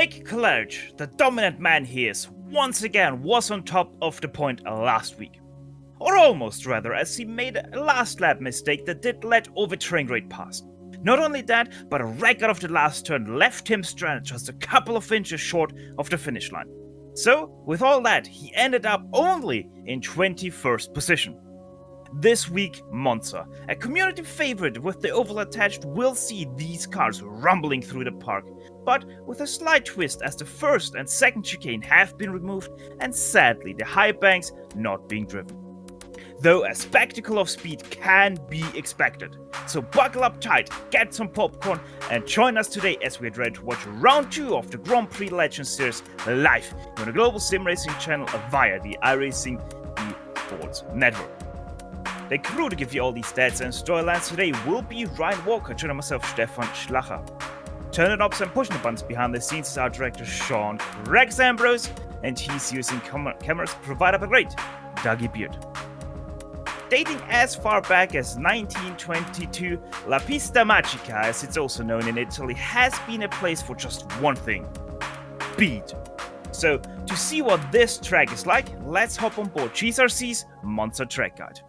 Mick College, the dominant man he is, once again was on top of the point last week. Or almost rather, as he made a last lap mistake that did let overtrain rate past. Not only that, but a record of the last turn left him stranded just a couple of inches short of the finish line. So, with all that, he ended up only in 21st position. This week, Monza, a community favorite with the oval attached, will see these cars rumbling through the park, but with a slight twist as the first and second chicane have been removed and sadly the high banks not being driven. Though a spectacle of speed can be expected. So buckle up tight, get some popcorn, and join us today as we ready to watch round 2 of the Grand Prix Legends Series live on the global SimRacing channel via the iRacing eSports network. The crew to give you all these stats and storylines today will be Ryan Walker, joining myself, Stefan Schlacher. Turning the knobs and pushing the buttons behind the scenes is our director Sean Rex Ambrose, and he's using cameras provided by great Dougie Beard. Dating as far back as 1922, La Pista Magica, as it's also known in Italy, has been a place for just one thing: speed. So, to see what this track is like, let's hop on board GSRC's Monza Track Guide.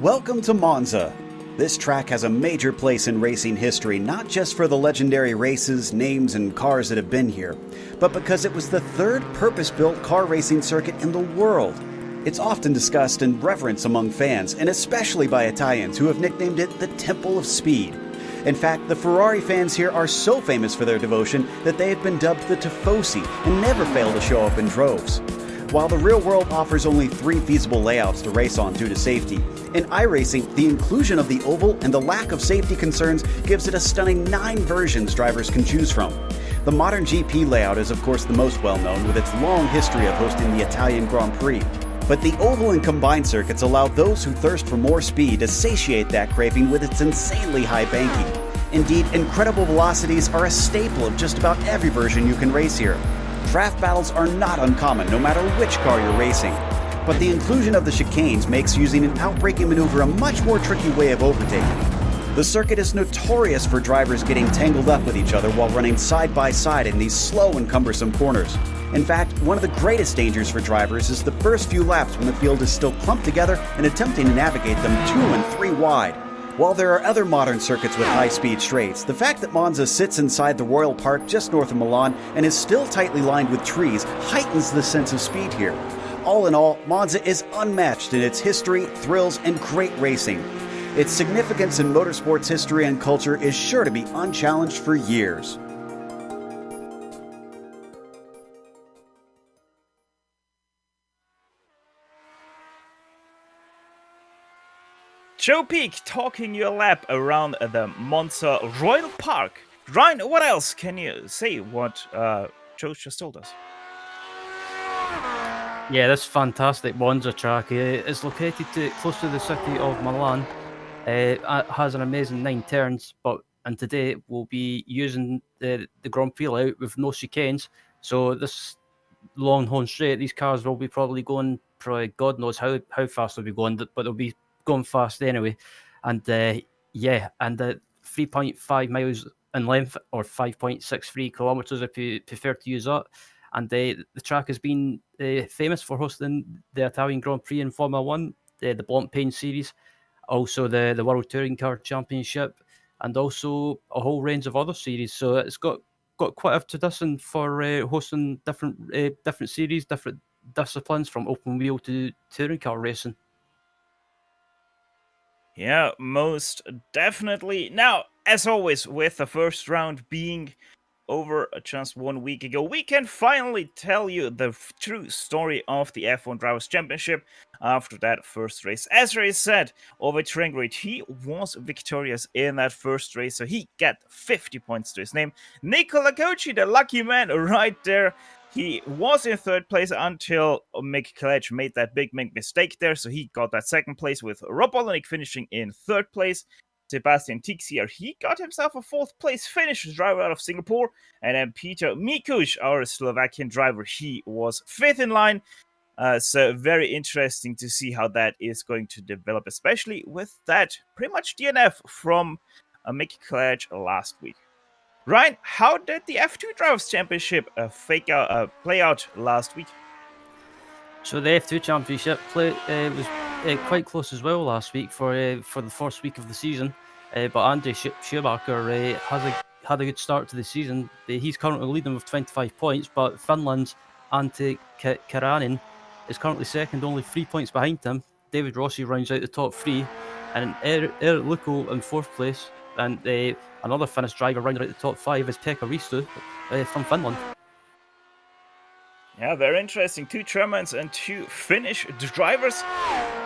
Welcome to Monza. This track has a major place in racing history, not just for the legendary races, names, and cars that have been here, but because it was the third purpose-built car racing circuit in the world. It's often discussed and reverenced among fans, and especially by Italians who have nicknamed it the Temple of Speed. In fact, the Ferrari fans here are so famous for their devotion that they have been dubbed the Tifosi and never fail to show up in droves. While the real world offers only 3 feasible layouts to race on due to safety, in iRacing, the inclusion of the oval and the lack of safety concerns gives it a stunning 9 versions drivers can choose from. The modern GP layout is of course the most well known, with its long history of hosting the Italian Grand Prix. But the oval and combined circuits allow those who thirst for more speed to satiate that craving with its insanely high banking. Indeed, incredible velocities are a staple of just about every version you can race here. Draft battles are not uncommon, no matter which car you're racing. But the inclusion of the chicanes makes using an outbraking maneuver a much more tricky way of overtaking. The circuit is notorious for drivers getting tangled up with each other while running side by side in these slow and cumbersome corners. In fact, one of the greatest dangers for drivers is the first few laps when the field is still clumped together and attempting to navigate them 2 and 3 wide. While there are other modern circuits with high-speed straights, the fact that Monza sits inside the Royal Park just north of Milan and is still tightly lined with trees heightens the sense of speed here. All in all, Monza is unmatched in its history, thrills, and great racing. Its significance in motorsports history and culture is sure to be unchallenged for years. Joe Peak talking you a lap around the Monza Royal Park. Ryan, what else can you say what Joe just told us? Yeah, this fantastic Monza track is located close to the city of Milan. It has an amazing 9 turns, and today we'll be using the Grand Prix layout with no chicanes. So this long home straight, these cars will be probably going, God knows how fast they'll be going, but they'll be going fast anyway. And 3.5 miles in length, or 5.63 kilometers if you prefer to use that. And the track has been famous for hosting the Italian Grand Prix in Formula 1, the Blancpain Series, also the World Touring Car Championship, and also a whole range of other series. So it's got quite a tradition for hosting different series, different disciplines, from open wheel to touring car racing. Yeah, most definitely. Now, as always, with the first round being over just 1 week ago, we can finally tell you the true story of the F1 Drivers' Championship after that first race. As Ray said, over train rate, he was victorious in that first race, so he got 50 points to his name. Nicola Cochi, the lucky man right there. He was in 3rd place until Mick College made that big mistake there, so he got that 2nd place, with Rob Olenek finishing in 3rd place. Sebastian Tixier, he got himself a 4th place finish, driver out of Singapore. And then Peter Mikuš, our Slovakian driver, he was 5th in line. So very interesting to see how that is going to develop, especially with that pretty much DNF from Mickey Cledge last week. Ryan, how did the F2 Drivers' Championship play out last week? So the F2 Championship was quite close as well last week for the first week of the season. But Andre Schumacher had a good start to the season. He's currently leading with 25 points, but Finland's Antti Karanen is currently second, only 3 points behind him. David Rossi rounds out the top three, and Eric Luko in fourth place. And another Finnish driver rounding out the top five is Pekka Risto from Finland. Yeah, very interesting. 2 Germans and 2 Finnish drivers.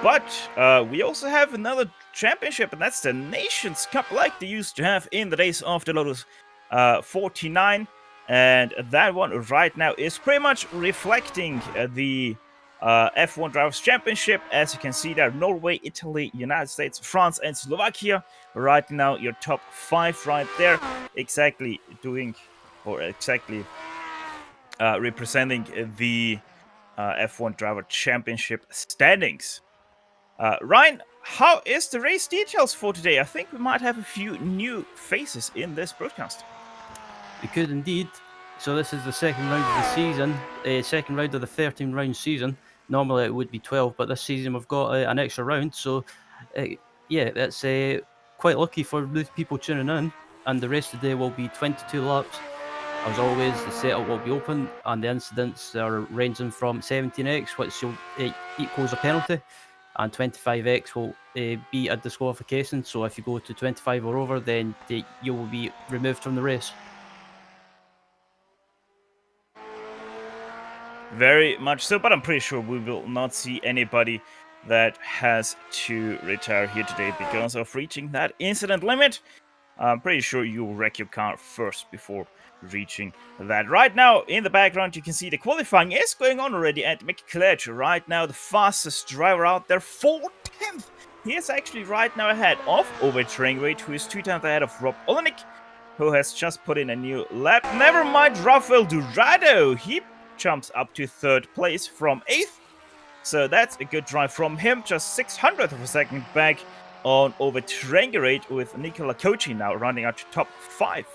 But we also have another championship, and that's the Nations Cup, like they used to have in the days after Lotus 49. And that one right now is pretty much reflecting the F1 Drivers' Championship. As you can see there, Norway, Italy, United States, France, and Slovakia. Right now, your top 5 right there, exactly representing the F1 Driver Championship standings. Ryan, how is the race details for today? I think we might have a few new faces in this broadcast. We could indeed. So this is the second round of the season, second round of the 13-round season. Normally it would be 12, but this season we've got an extra round. So yeah, that's quite lucky for the people tuning in. And the race today will be 22 laps. As always, the setup will be open, and the incidents are ranging from 17x, which equals a penalty, and 25x will be a disqualification. So if you go to 25 or over, then you will be removed from the race. Very much so, but I'm pretty sure we will not see anybody that has to retire here today because of reaching that incident limit. I'm pretty sure you'll wreck your car first before reaching that. Right now, in the background, you can see the qualifying is going on already at Mickey Cledge. Right now, the fastest driver out there, 4/10. He is actually right now ahead of Ove Trainwright, who is 2 times ahead of Rob Olenek, who has just put in a new lap. Never mind Rafael Dorado. He jumps up to 3rd place from 8th. So that's a good drive from him. Just 600th of a second back on Ove Trainwright, with Nikola Kochi now running out to top 5.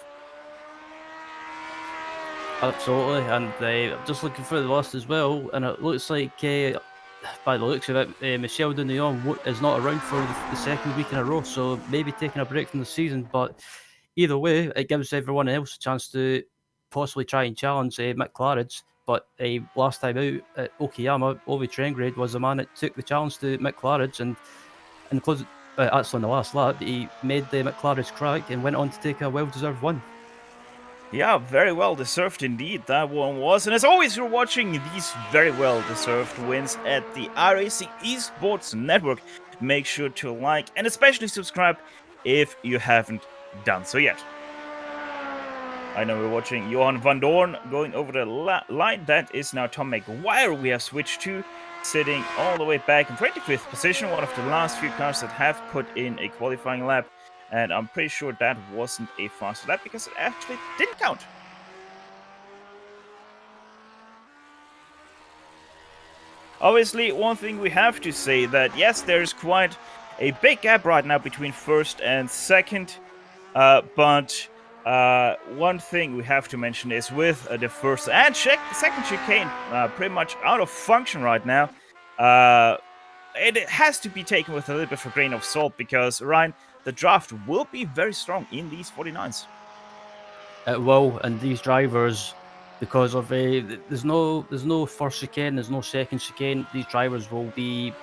Absolutely, and I'm just looking through the list as well, and it looks like, by the looks of it, Michel Dunion is not around for the second week in a row, so maybe taking a break from the season. But either way, it gives everyone else a chance to possibly try and challenge Mick Claridge. But last time out at Okayama, Ove Trainwright was the man that took the challenge to Mick Claridge, and actually on the last lap, he made the Mick Claridge crack and went on to take a well-deserved win. Yeah, very well deserved indeed that one was. And as always, you're watching these very well deserved wins at the iRacing Esports Network. Make sure to like and especially subscribe if you haven't done so yet. I know we're watching Johan van Doorn going over the line. That is now Tom McGuire we have switched to, sitting all the way back in 25th position, one of the last few cars that have put in a qualifying lap. And I'm pretty sure that wasn't a fast lap because it actually didn't count. Obviously, one thing we have to say that yes, there's quite a big gap right now between 1st and 2nd. But one thing we have to mention is with the 1st and 2nd chicane pretty much out of function right now, it has to be taken with a little bit of a grain of salt because, Ryan, the draft will be very strong in these 49s. It will, and these drivers, because of there's no first chicane, there's no second chicane. These drivers will be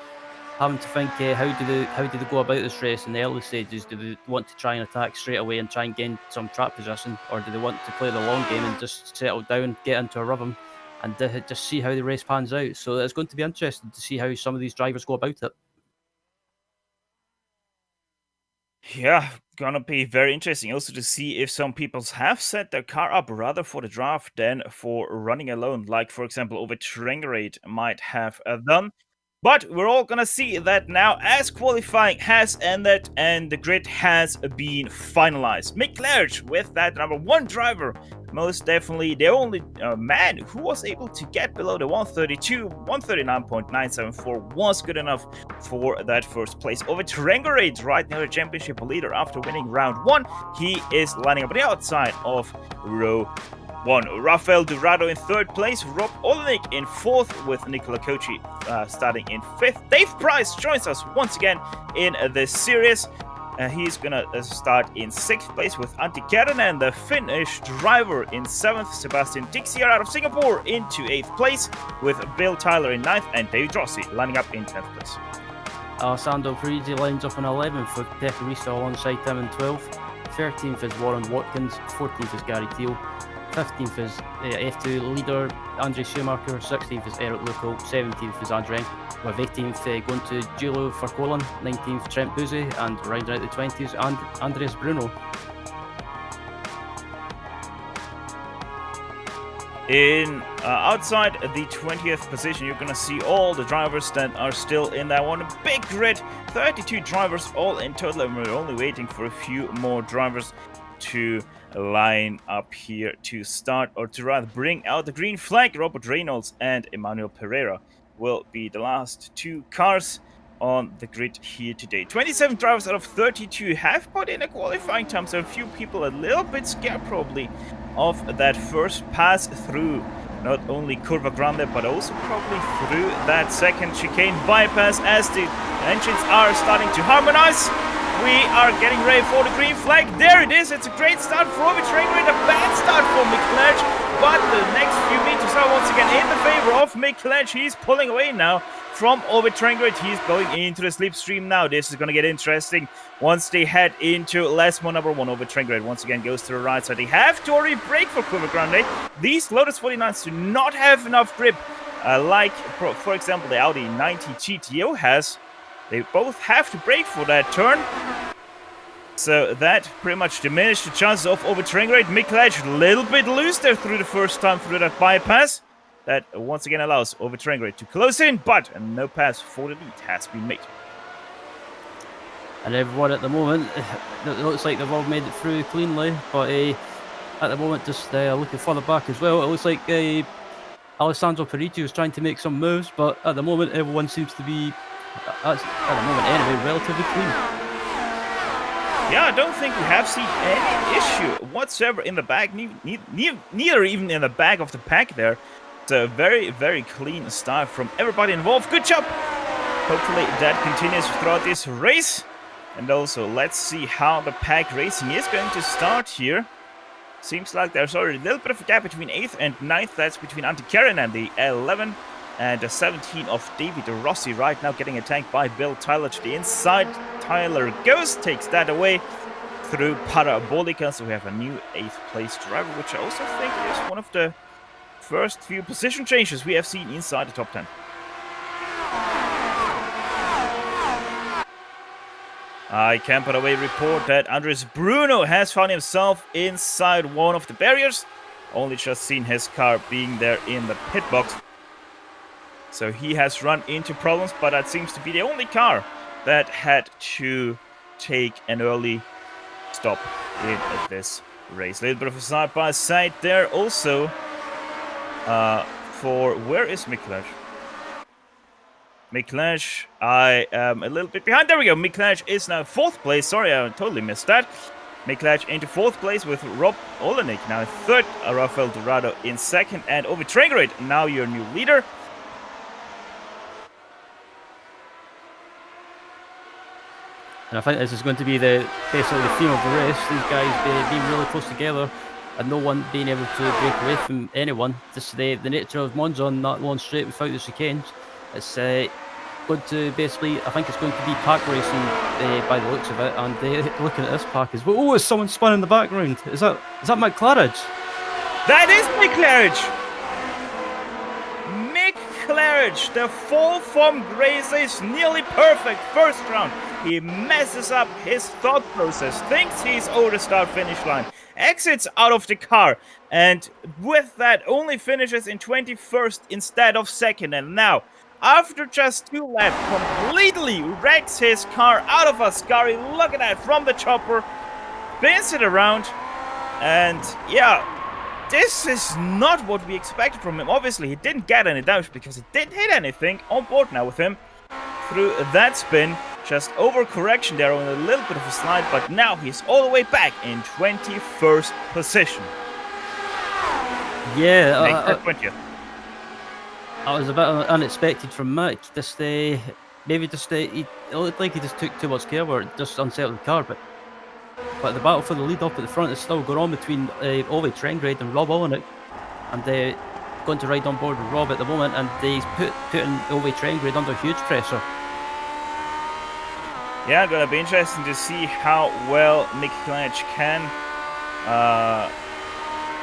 having to think how do they go about this race in the early stages. Do they want to try and attack straight away and try and gain some track position, or do they want to play the long game and just settle down, get into a rhythm, and just see how the race pans out? So it's going to be interesting to see how some of these drivers go about it. Yeah, gonna be very interesting also to see if some people have set their car up rather for the draft than for running alone, like for example Ove Trainwright might have done. But we're all gonna see that now as qualifying has ended and the grid has been finalized. Leclerc with that number 1 driver, most definitely the only man who was able to get below the 132, 139.974 was good enough for that first place. Over Trengorade, right now the championship leader after winning round 1, he is lining up on the outside of row 1. Rafael Dorado in 3rd place, Rob Olenek in 4th with Nicola Kochi starting in 5th. Dave Price joins us once again in this series. He's gonna start in 6th place with Antti Kerinen, the Finnish driver in 7th. Sebastian Dixier out of Singapore into 8th place with Bill Tyler in 9th and David Rossi lining up in 10th place. Alessandro Parisi lines up in 11th with Pecorista alongside him in 12th. 13th is Warren Watkins, 14th is Gary Teal, 15th is F2 leader Andre Schumacher, 16th is Eric Lucco, 17th is Andrew Enck, with 18th going to Giulio for Colin, 19th Trent Buzzi, and rounding out the 20s Andreas Bruno. In outside the 20th position, you're gonna see all the drivers that are still in that one big grid. 32 drivers all in total, and we're only waiting for a few more drivers to line up here to start, or to rather bring out the green flag. Robert Reynolds and Emmanuel Pereira will be the last 2 cars on the grid here today. 27 drivers out of 32 have put in a qualifying time, so a few people a little bit scared probably of that first pass through not only Curva Grande but also probably through that second chicane bypass as the engines are starting to harmonize. We are getting ready for the green flag. There it is. It's a great start for Ovi Trainwright. A bad start for Leclerc. But the next few meters are once again in the favor of Leclerc. He's pulling away now from Ovi Trainwright. He's going into the slipstream now. This is going to get interesting once they head into Lesmo number 1. Ovi Trainwright once again goes to the right side. They have to already brake for Curva Grande. These Lotus 49s do not have enough grip like, for example, the Audi 90 GTO has. They both have to brake for that turn. So that pretty much diminished the chances of overturning rate. Leclerc a little bit loose there through the first time through that bypass. That once again allows overturning rate to close in, but no pass for the lead has been made. And everyone at the moment, it looks like they've all made it through cleanly, but at the moment just looking further back as well. It looks like Alessandro Parisi was trying to make some moves, but at the moment everyone seems to be, at the moment anyway, relatively clean. Yeah, I don't think we have seen any issue whatsoever in the back, neither even in the back of the pack there. It's a very, very clean start from everybody involved. Good job! Hopefully that continues throughout this race. And also, let's see how the pack racing is going to start here. Seems like there's already a little bit of a gap between 8th and 9th. That's between Antti Kerinen and the 11 and the 17 of David Rossi right now getting attacked by Bill Tyler to the inside. Tyler goes, takes that away through Parabolica. So we have a new 8th place driver, which I also think is one of the first few position changes we have seen inside the top 10. I can put away report that Andres Bruno has found himself inside one of the barriers. Only just seen his car being there in the pit box. So he has run into problems, but that seems to be the only car that had to take an early stop in this race. A little bit of a side-by-side there also for... Where is Leclerc? Leclerc, I am a little bit behind. There we go. Leclerc is now 4th place. Sorry, I totally missed that. Leclerc into 4th place with Rob Olenek now 3rd. Rafael Dorado in 2nd. And Ovi Traegerade, now your new leader. And I think this is going to be basically the theme of the race. These guys being really close together and no one being able to break away from anyone. This is the nature of Monza on that long straight without the chicanes. It's going to basically, I think it's going to be pack racing by the looks of it. And looking at this pack as well. Oh, is someone spun in the background? Is that McLaren? That is Leclerc! Leclerc, the fall from grace is nearly perfect first round. He messes up his thought process, thinks he's over the start-finish line, exits out of the car, and with that only finishes in 21st instead of 2nd. And now after just 2 laps, completely wrecks his car out of Ascari. Look at that from the chopper, spins it around, and yeah, this is not what we expected from him. Obviously, he didn't get any damage because he didn't hit anything. On board now with him through that spin. Just overcorrection there on a little bit of a slide, but now he's all the way back in 21st position. Yeah, 20th. I was a bit unexpected from Mick. It looked like he just took too much care where it just unsettled the car, but the battle for the lead up at the front is still going on between Ove Trengrade and Rob Olenek, and they're going to ride on board with Rob at the moment, and he's putting Ove Trengrade under huge pressure. Yeah, gonna be interesting to see how well Mick Klanich can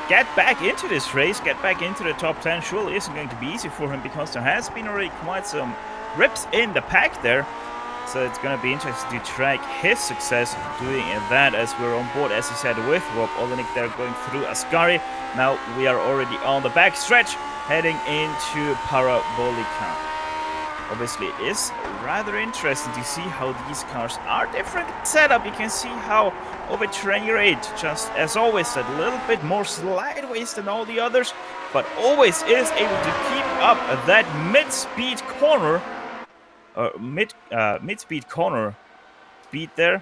get back into this race, get back into the top 10. Surely isn't going to be easy for him because there has been already quite some rips in the pack there. So it's gonna be interesting to track his success doing that as we're on board, as he said, with Rob Olenek there going through Ascari. Now we are already on the back stretch heading into Parabolica. Obviously, it is rather interesting to see how these cars are different setup. You can see how Ove Trengrade, just as always, a little bit more slideways than all the others, but always is able to keep up that mid-speed corner, mid-speed corner speed there,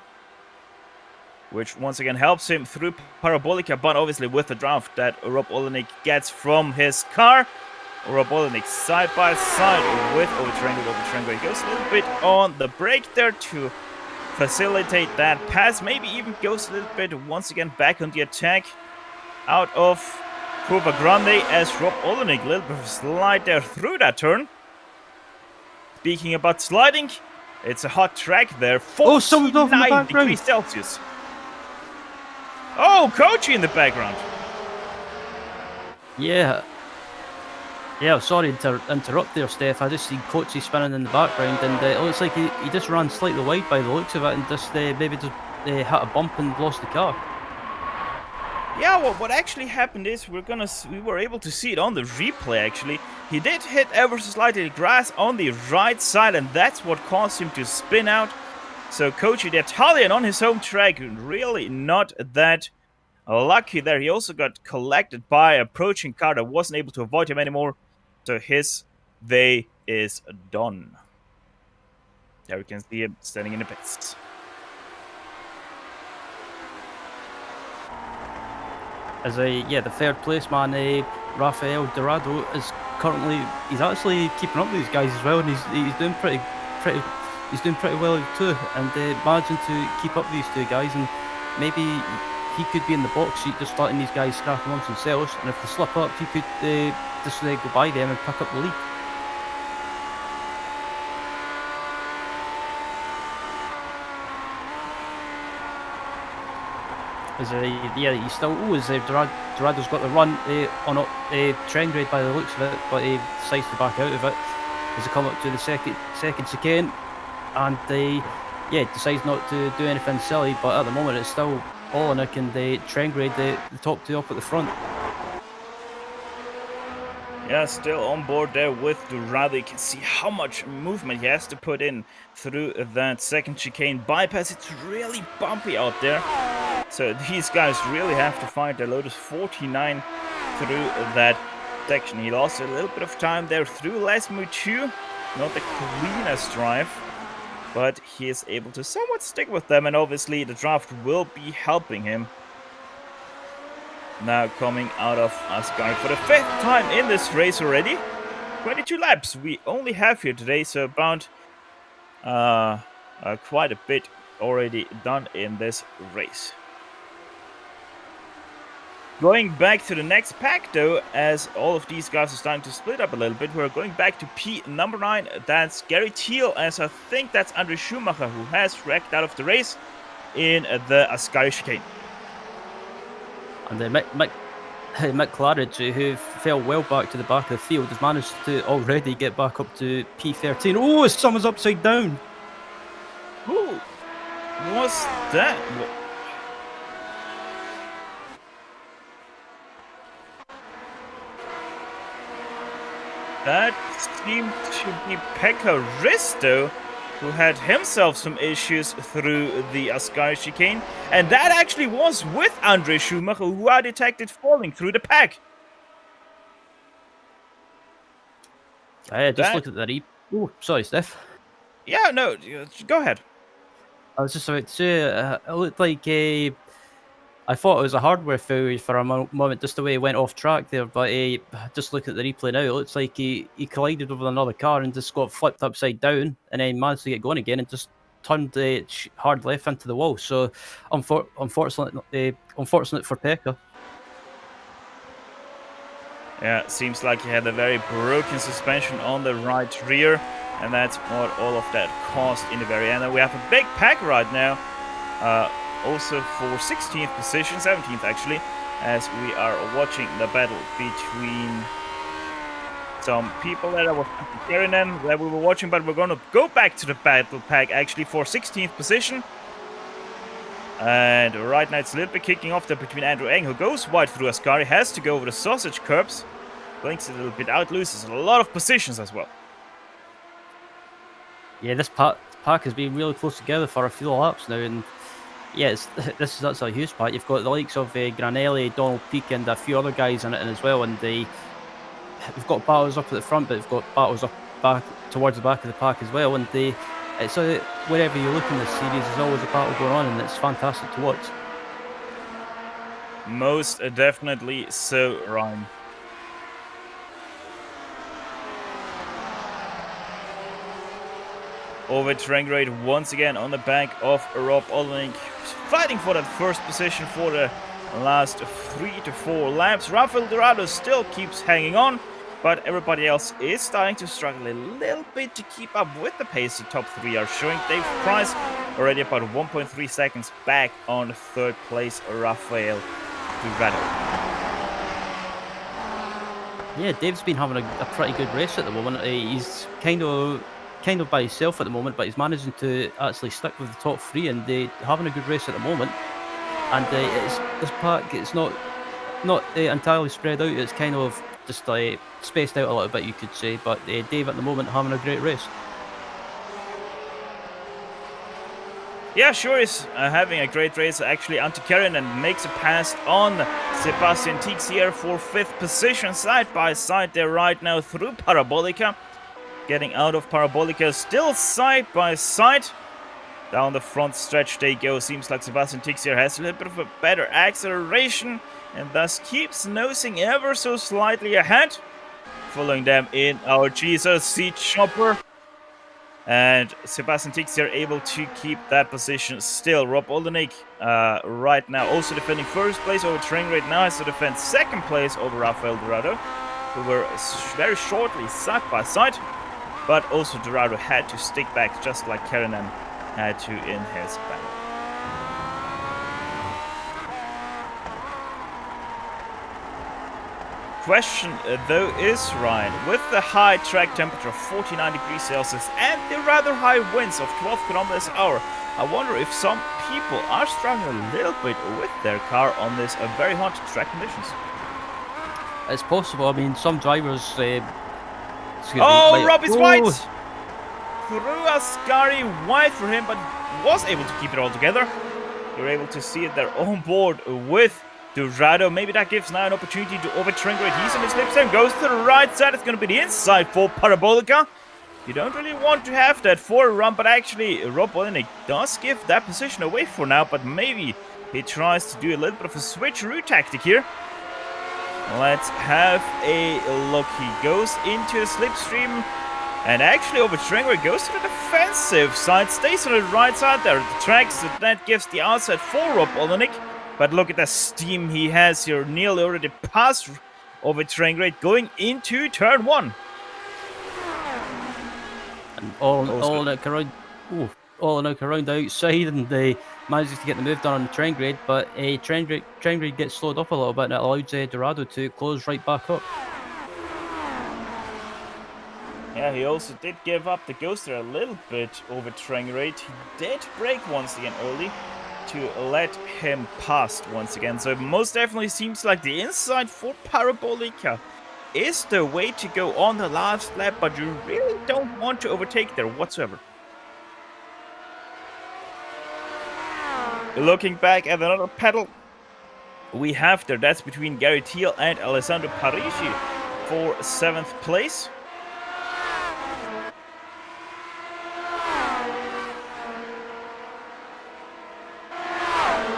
which once again helps him through Parabolica, but obviously with the draft that Rob Olenek gets from his car. Rob Olenek side by side with Ove Trengrade. Ove Trengrade goes a little bit on the brake there to facilitate that pass. Maybe even goes a little bit once again back on the attack out of Curva Grande as Rob Olenek, a little bit of a slide there through that turn. Speaking about sliding, it's a hot track there. 49 degrees Celsius. Oh, Kochi in the background. Yeah, sorry to interrupt there, Steph. I just seen Kochi spinning in the background, and it looks like he just ran slightly wide by the looks of it, and just maybe just hit a bump and lost the car. Yeah, well, what actually happened is we were able to see it on the replay. Actually, he did hit ever so slightly the grass on the right side, and that's what caused him to spin out. So Kochi, the Italian, on his home track, really not that lucky there. He also got collected by an approaching car that wasn't able to avoid him anymore. So his day is done. There we can see him standing in the pits. As the third place man, Rafael Dorado, is currently he's actually keeping up with these guys as well, and he's doing pretty well too, and managing to keep up with these two guys, and maybe he could be in the box seat just letting these guys scrap amongst themselves, and if they slip up, he could just go by them and pick up the lead. He still Dorado's got the run on Trengrade by the looks of it, but he decides to back out of it as they come up to the second chicane, and decides not to do anything silly. But at the moment, it's still Olenek and Trengrade, the top two up at the front. Yeah, still on board there with Dorado. You can see how much movement he has to put in through that second chicane bypass. It's really bumpy out there. So these guys really have to find their Lotus 49 through that section. He lost a little bit of time there through Les Moutu. Not the cleanest drive, but he is able to somewhat stick with them, and obviously the draft will be helping him. Now coming out of Ascari for the 5th time in this race already. 22 laps we only have here today, so about quite a bit already done in this race. Going back to the next pack though, as all of these guys are starting to split up a little bit, we're going back to P number 9. That's Gary Thiel, as I think that's Andre Schumacher, who has wrecked out of the race in the Ascari chicane. And Mick Claridge, who fell well back to the back of the field, has managed to already get back up to P13. Oh, someone's upside down. Who was that? That seemed to be Pekka Risto, who had himself some issues through the Ascari chicane. And that actually was with Andre Schumacher, who are detected falling through the pack. Just look at the Oh, sorry, Steph. Yeah, no, go ahead. I was just about to say, it looked like I thought it was a hardware failure for a moment, just the way he went off track there. But just look at the replay now. It looks like he collided with another car and just got flipped upside down, and then managed to get going again and just turned hard left into the wall. So, unfortunate for Pekka. Yeah, seems like he had a very broken suspension on the right rear, and that's what all of that caused in the very end. And we have a big pack right now. Also for 16th position, 17th actually, as we are watching the battle between some people that I was carrying them that we were watching, but we're going to go back to the battle pack actually for 16th position. And right now it's a little bit kicking off there between Andrew Eng, who goes wide through Ascari, has to go over the sausage curbs, blinks a little bit out, loses a lot of positions as well. Yeah, this pack has been really close together for a few laps now, and yeah, that's a huge part. You've got the likes of Granelli, Donald Peake, and a few other guys in it as well. And we've got battles up at the front, but we've got battles up back towards the back of the pack as well. And it's wherever you look in this series, there's always a battle going on, and it's fantastic to watch. Most definitely so, Ryan. Over train grade once again on the back of Rob Olnik, fighting for that first position for the last 3 to 4 laps. Rafael Dorado still keeps hanging on, but everybody else is starting to struggle a little bit to keep up with the pace the top 3 are showing. Dave Price already about 1.3 seconds back on third place, Rafael Dorado. Yeah, Dave's been having a pretty good race at the moment. He's kind of by himself at the moment, but he's managing to actually stick with the top 3 and having a good race at the moment. And this pack, it's not entirely spread out. It's kind of just spaced out a little bit, you could say. But Dave at the moment having a great race. Yeah, sure is having a great race. Actually, Antti makes a pass on Sebastian Tixier for 5th position, side by side there right now through Parabolica. Getting out of Parabolica, still side by side. Down the front stretch they go. Seems like Sebastian Tixier has a little bit of a better acceleration and thus keeps nosing ever so slightly ahead. Following them in our GSRC Chopper. And Sebastian Tixier able to keep that position still. Rob Oldenik right now also defending first place over train right now. Has to defend second place over Rafael Dorado, who were very shortly side by side. But also Dorado had to stick back just like Keranen had to in his battle. Question though is, Ryan, with the high track temperature of 49 degrees Celsius and the rather high winds of 12 kilometers an hour, I wonder if some people are struggling a little bit with their car on this very hot track conditions. It's possible. I mean, some drivers... Robbie's wide! Through Ascari, wide for him, but was able to keep it all together. You're able to see it there on board with Dorado. Maybe that gives now an opportunity to overtrain great. He's in the slipstream, goes to the right side. It's going to be the inside for Parabolica. You don't really want to have that for a run, but actually Rob Olenek does give that position away for now, but maybe he tries to do a little bit of a switcheroo tactic here. Let's have a look. He goes into the slipstream and actually over Tranger goes to the defensive side, stays on the right side there at the track, so that gives the outside for Rob Olenek. But look at the steam he has here. Neil already passed over Tranger going into turn 1. And Olenek around the outside, and they manages to get the move done on the train grade, but train grade gets slowed up a little bit, and it allows Dorado to close right back up. Yeah, he also did give up the ghost there a little bit over train grade. He did brake once again early to let him pass once again. So it most definitely seems like the inside for Parabolica is the way to go on the last lap, but you really don't want to overtake there whatsoever. Looking back at another pedal we have there, that's between Gary Thiel and Alessandro Parisi for 7th place.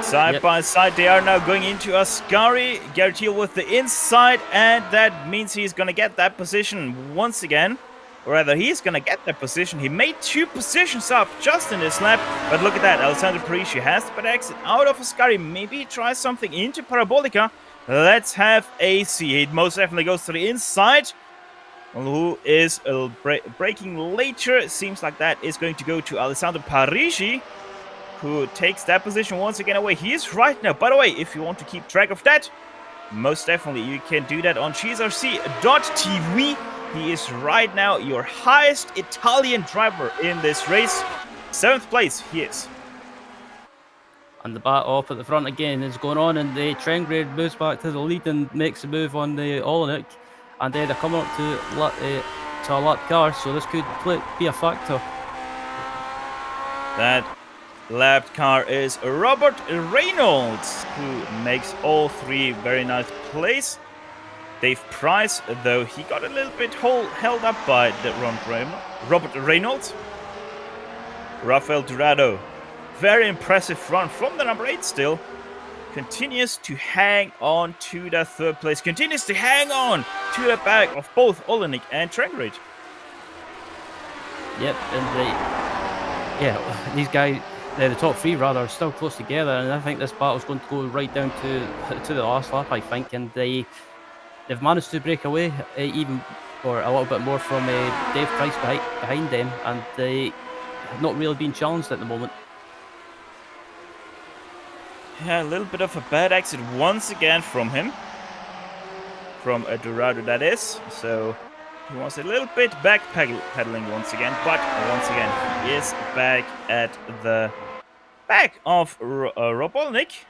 Side by side, they are now going into Ascari. Gary Thiel with the inside, and that means he's going to get that position once again. Or rather, he's going to get that position. He made 2 positions up just in this lap. But look at that, Alessandro Parisi has the better exit out of Ascari. Maybe try something into Parabolica. Let's have a see. It most definitely goes to the inside. Who is braking later? It seems like that is going to go to Alessandro Parisi, who takes that position once again away. He is right now. By the way, if you want to keep track of that, most definitely you can do that on GSRC.tv. He is right now your highest Italian driver in this race. 7th place, he is. And the battle up at the front again is going on, and the Trengrid moves back to the lead and makes a move on the Olenek. And they're coming up to a lap car, so this could be a factor. That lapped car is Robert Reynolds, who makes all 3 very nice plays. Dave Price, though, he got a little bit held up by the Robert Reynolds. Rafael Dorado, very impressive run from the number 8 still. Continues to hang on to that 3rd place. Continues to hang on to the back of both Olenek and Trengrid. Yep, and these guys, the top 3 rather, are still close together, and I think this battle's going to go right down to the last lap, I think, and they've managed to break away even or a little bit more from Dave Price behind them, and they have not really been challenged at the moment. Yeah, a little bit of a bad exit once again from him. From Dorado, that is. So he was a little bit backpedaling once again, but once again he is back at the back of Rob Olenek.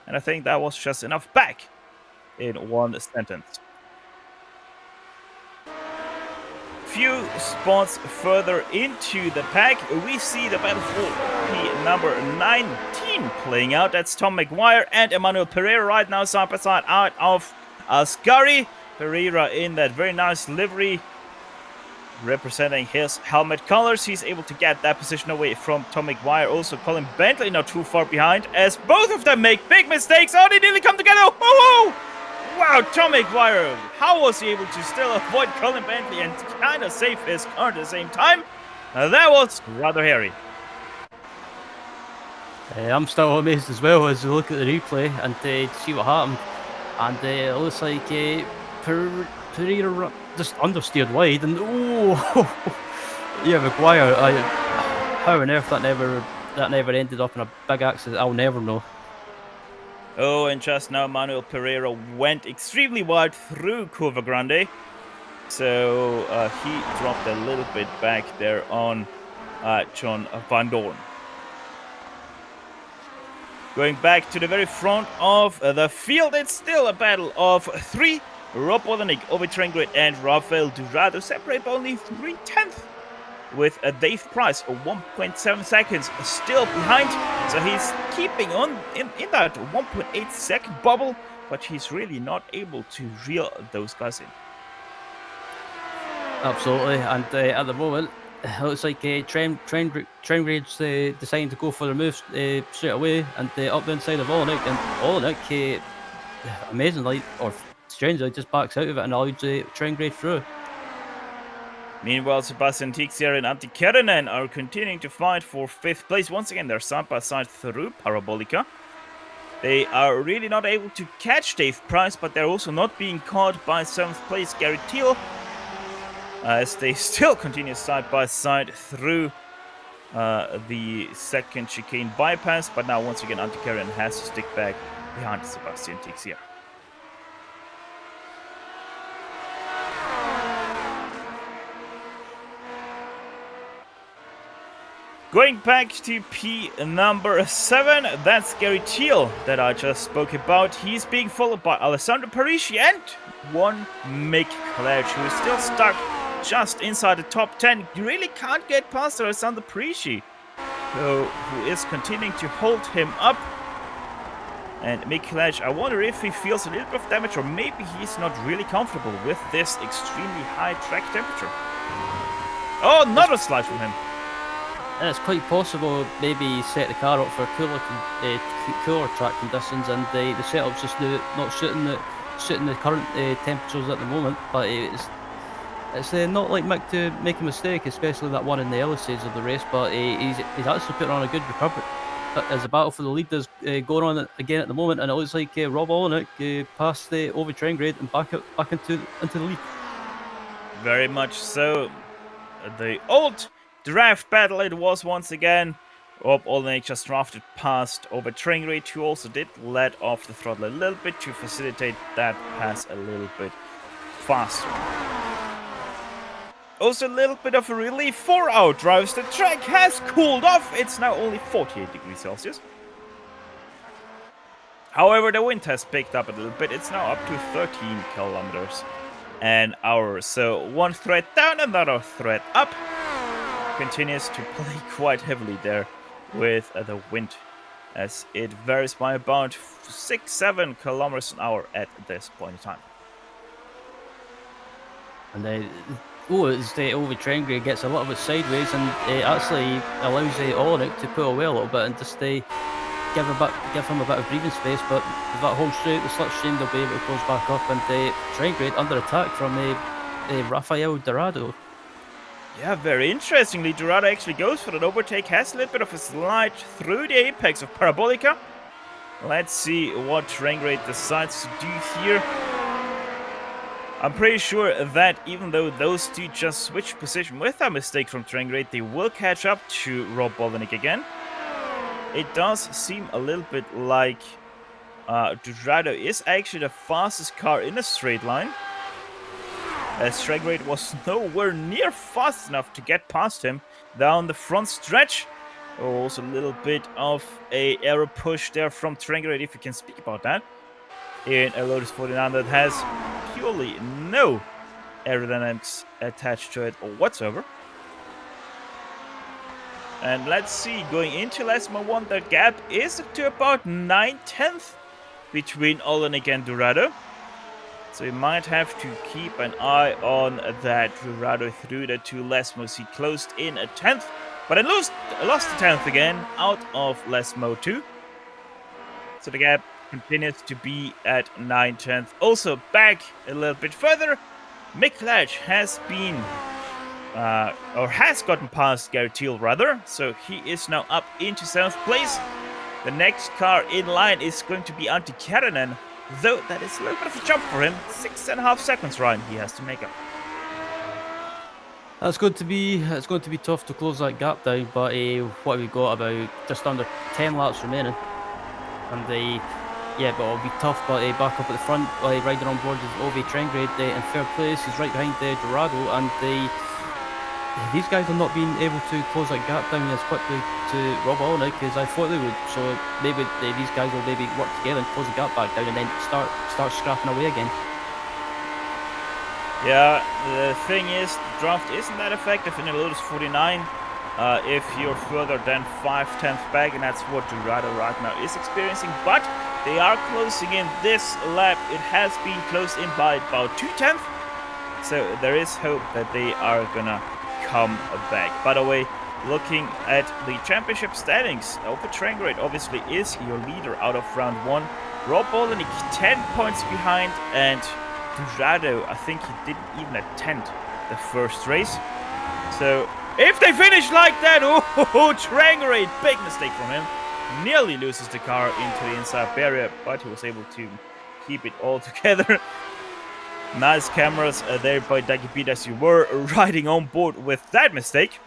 And I think that was just enough back in one sentence. Few spots further into the pack, we see the battle for P number 19 playing out. That's Tom McGuire and Emmanuel Pereira right now side by side out of Ascari. Pereira in that very nice livery representing his helmet colors. He's able to get that position away from Tom McGuire. Also Colin Bentley not too far behind as both of them make big mistakes. Oh, they nearly come together. Whoa! Wow, Tom McGuire, how was he able to still avoid Colin Bentley and kind of save his car at the same time? That was rather hairy. I'm still amazed as well as we look at the replay and see what happened. And it looks like Pereira just understeered wide, and yeah, McGuire. How on earth that never ended up in a big accident, I'll never know. Oh, and just now Manuel Pereira went extremely wide through Curva Grande. So he dropped a little bit back there on John Van Dorn. Going back to the very front of the field, it's still a battle of 3. Rob Olenek, Ovi Trengrid, and Rafael Dorado separate by only 3/10. With Dave Price, 1.7 seconds still behind. So he's keeping on in that 1.8 second bubble, but he's really not able to reel those guys in. Absolutely, and at the moment, it looks like Trengrid's deciding to go for the move straight away, and up the inside of Olenek, and Olenek, amazingly, or strangely, just backs out of it and allows Trengrid through. Meanwhile, Sebastian Tixier and Antti Kerinen are continuing to fight for 5th place. Once again, they're side by side through Parabolica. They are really not able to catch Dave Price, but they're also not being caught by 7th place Gary Thiel, as they still continue side by side through the second chicane bypass. But now, once again, Antti Kerinen has to stick back behind Sebastian Tixier. Going back to P number 7, that's Gary Thiel that I just spoke about. He's being followed by Alessandro Parisi and one Mick Cledge, who is still stuck just inside the top 10. You really can't get past Alessandro Parisi, who is continuing to hold him up. And Mick Cledge, I wonder if he feels a little bit of damage, or maybe he's not really comfortable with this extremely high track temperature. Oh, another slide from him. And it's quite possible maybe he set the car up for cooler track conditions, and the setup's just not suiting the current temperatures at the moment. But it's not like Mick to make a mistake, especially that one in the early stages of the race. But he's actually putting on a good recovery. As the battle for the lead is going on again at the moment, and it looks like Rob Olenek passed the Ove Traingrade and back into the lead. Very much so. The old draft battle it was once again. Rob Olenek just drafted past Ove Traingrade, who also did let off the throttle a little bit to facilitate that pass a little bit faster. Also a little bit of a relief for our drivers. The track has cooled off. It's now only 48 degrees Celsius. However, the wind has picked up a little bit. It's now up to 13 kilometers an hour. So one thread down, another thread up. Continues to play quite heavily there with the wind, as it varies by about 6-7 kilometers an hour at this point in time. And the Ove Traingrade gets a little bit sideways, and it actually allows Olenek to pull away a little bit and just give him a bit of breathing space. But with that home straight, the slipstream, they'll be able to close back up, and Traingrade under attack from Rafael Dorado. Yeah, very interestingly, Dorado actually goes for that overtake, has a little bit of a slide through the apex of Parabolica. Let's see what Traingrade decides to do here. I'm pretty sure that even though those two just switched position with a mistake from Traingrade, they will catch up to Rob Olenek again. It does seem a little bit like Dorado is actually the fastest car in a straight line, as Traingrade was nowhere near fast enough to get past him down the front stretch. Also a little bit of a error push there from Traingrade, if you can speak about that, in a Lotus 49 that has purely no aerodynamics attached to it whatsoever. And let's see, going into Lesmo 1, the gap is to about 9/10 between Olenek and Dorado. So we might have to keep an eye on that Dorado through the two Lesmos. He closed in a 10th, but then lost the 10th again out of Lesmo 2. So the gap continues to be at 9/10. Also back a little bit further, Mick Cledge has been has gotten past Gary Thiel rather, so he is now up into 7th place. The next car in line is going to be Antti Kärinen, though that is a little bit of a jump for him. 6.5 seconds, Ryan, he has to make up. It's going to be tough to close that gap down, but what have we got, about just under 10 laps remaining, and yeah, but it'll be tough. But back up at the front, riding on board is Ove Traingrade in 3rd place. He's right behind Dorado, and these guys have not been able to close that gap down as quickly to Rob Olenek as I thought they would. So maybe these guys will maybe work together and close the gap back down, and then start scrapping away again. Yeah, the thing is, the draft isn't that effective in the Lotus 49 if you're further than 5/10 back, and that's what Dorado right now is experiencing. But they are closing in this lap. It has been closed in by about 2/10, so there is hope that they are gonna come back. By the way, looking at the championship standings, Ove Traingrade obviously is your leader out of round 1. Rob Olenek 10 points behind, and Dorado, I think he didn't even attend the first race. So if they finish like that, Traingrade, big mistake from him. Nearly loses the car into the inside barrier, but he was able to keep it all together. Nice cameras there by Dagibit, as you were riding on board with that mistake.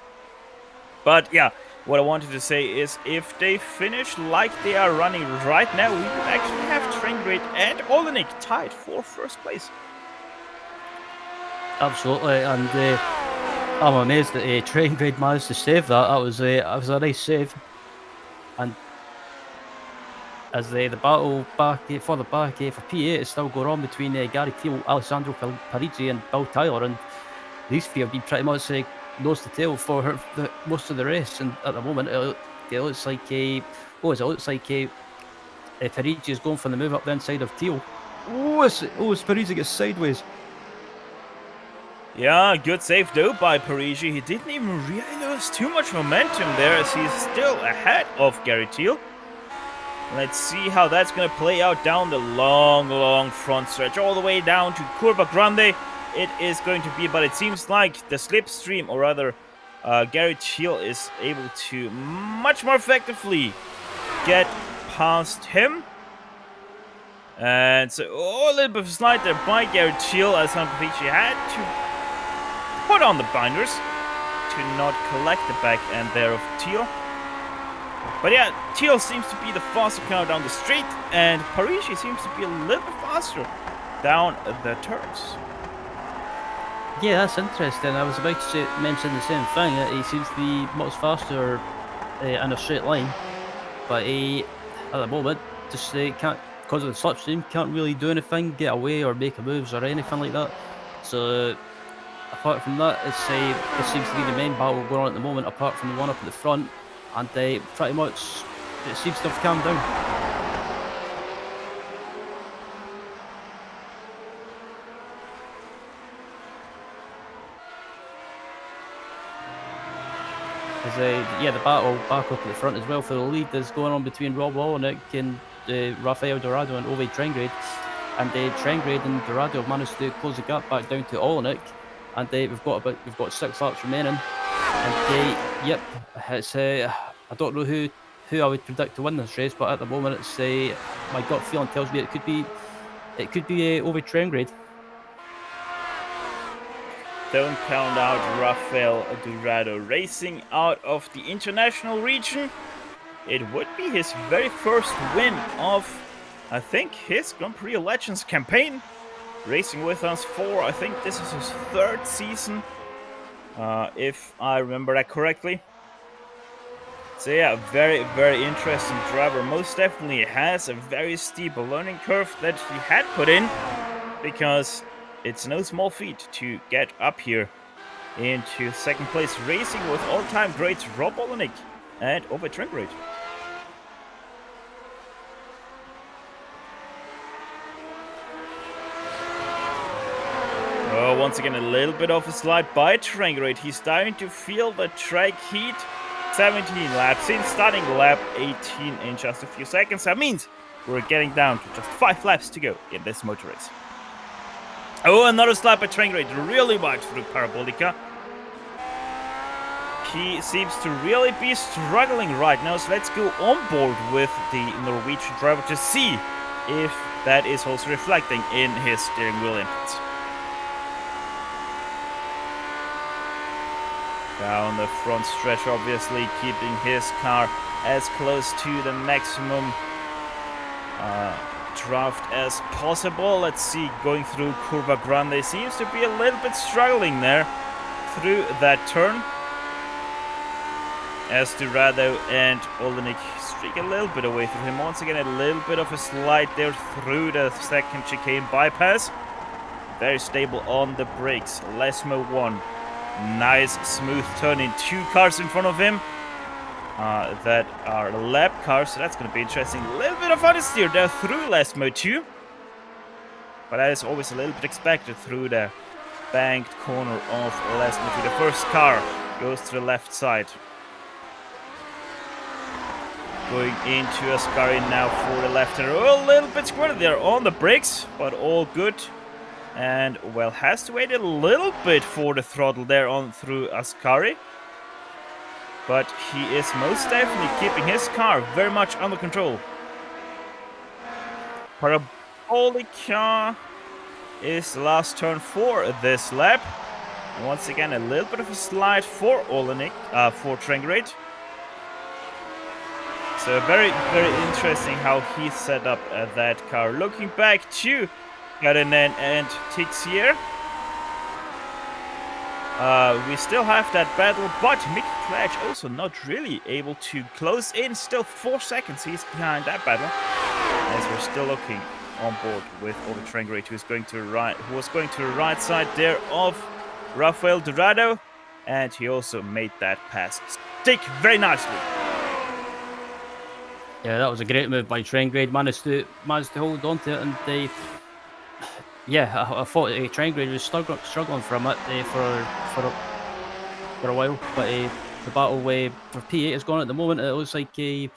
But yeah, what I wanted to say is, if they finish like they are running right now, we would actually have Traingrade and Olenek tied for 1st place. Absolutely, and I'm amazed that Train Grade managed to save that. That was a nice save. And as the battle back further back for P8 is still going on between Gary Teal, Alessandro Parigi, and Bill Tyler, and these three have been pretty much nose to tail for most of the race. And at the moment, it looks like Parigi is going for the move up the inside of Teal. As Parigi gets sideways. Yeah, good save though by Parigi. He didn't even really lose too much momentum there as he's still ahead of Gary Teal. Let's see how that's going to play out down the long front stretch, all the way down to Curva Grande. It is going to be, but it seems like the slipstream, or rather, Gary Teal is able to much more effectively get past him. And so, a little bit of a slide there by Gary Teal, as Parigi had to put on the binders to not collect the back end there of Teal. But yeah, Teal seems to be the faster car down the straight, and Parigi seems to be a little bit faster down the turns. Yeah, that's interesting. I was about to mention the same thing. He seems to be much faster in a straight line, but at the moment just can't, because of the slipstream, can't really do anything, get away or make moves or anything like that. So apart from that, it seems to be the main battle going on at the moment, apart from the one up at the front. And pretty much it seems to have calmed down. The battle back up at the front as well for the lead is going on between Rob Olenek and Rafael Dorado and Ove Trengrade. And Trengrade and Dorado have managed to close the gap back down to Olenek. And we've got 6 laps remaining. And yep, it's I don't know who I would predict to win this race, but at the moment it's my gut feeling tells me it could be Ove Trengrade. Don't count out Rafael Dorado racing out of the international region. It would be his very first win of, I think, his Grand Prix Legends campaign. Racing with us for, I think this is his 3rd season, if I remember that correctly. So yeah, very interesting driver. Most definitely has a very steep learning curve that he had put in, because it's no small feat to get up here into 2nd place, racing with all-time greats Rob Olenek and Ove Trengrade. Oh, once again, a little bit of a slide by Trengrade. He's starting to feel the track heat. 17 laps in, starting lap 18 in just a few seconds. That means we're getting down to just 5 laps to go in this motor race. Oh, another slide by Trengrade, really wide through Parabolica. He seems to really be struggling right now, so let's go on board with the Norwegian driver to see if that is also reflecting in his steering wheel inputs. Down the front stretch, obviously keeping his car as close to the maximum draft as possible. Let's see, going through Curva Grande, seems to be a little bit struggling there through that turn, as Dorado and Olenek streak a little bit away from him. Once again, a little bit of a slide there through the 2nd chicane bypass. Very stable on the brakes. Lesmo 1. Nice smooth turn in 2 cars in front of him that are lap cars, so that's going to be interesting. A little bit of understeer there through Lesmo 2, but that is always a little bit expected through the banked corner of Lesmo 2. The first car goes to the left side, going into Ascari now for the left-hander. A little bit squirted there on the brakes, but all good. And, well, has to wait a little bit for the throttle there on through Ascari. But he is most definitely keeping his car very much under control. Parabolica is the last turn for this lap. And once again, a little bit of a slide for Olenek, for Trengrade. So very interesting how he set up that car. Looking back to Ferdinand and Tixier. We still have that battle, but Mick Clatch also not really able to close in. Still 4 seconds he's behind that battle. As we're still looking on board with Over Train Rate, who was going to the right side there of Rafael Dorado, and he also made that pass stick very nicely. Yeah, that was a great move by Traingrade. Managed to hold on to it, and they. Yeah, I thought Traingrade was struggling for a while, but the battle for P8 is gone at the moment. It looks like Gary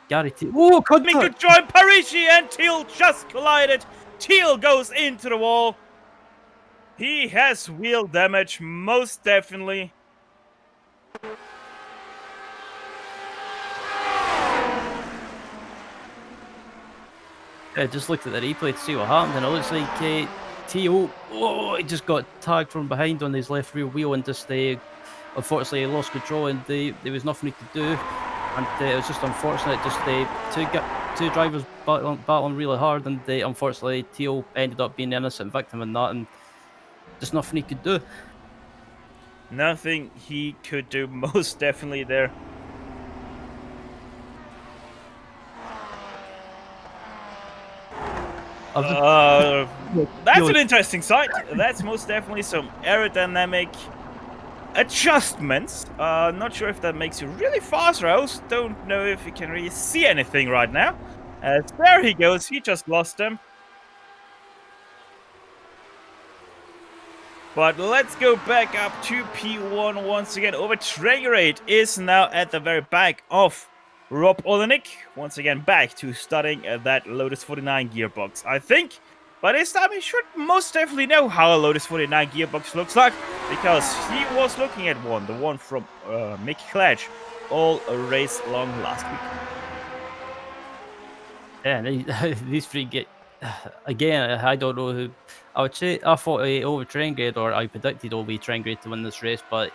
T. Oh, Good join Parisi, and Teal just collided. Teal goes into the wall. He has wheel damage, most definitely. I just looked at the replay to see what happened, and it looks like Teal, he just got tagged from behind on his left rear wheel, and just unfortunately lost control, and there was nothing he could do, and it was just unfortunate. Just two drivers battling really hard, and unfortunately Teal ended up being the innocent victim in that, and just nothing he could do. Nothing he could do, most definitely there. That's an interesting sight. That's most definitely some aerodynamic adjustments. Not sure if that makes you really faster. I also don't know if you can really see anything right now. There he goes. He just lost them. But let's go back up to P1 once again. Over Traegerade is now at the very back of Rob Olenek. Once again back to studying that Lotus 49 gearbox, I think. But this time he should most definitely know how a Lotus 49 gearbox looks like, because he was looking at the one from Mick Clatch all race long last week. Yeah, these three get... Again, I don't know who... I would say I thought Over Traingrade, or I predicted Over Traingrade to win this race, but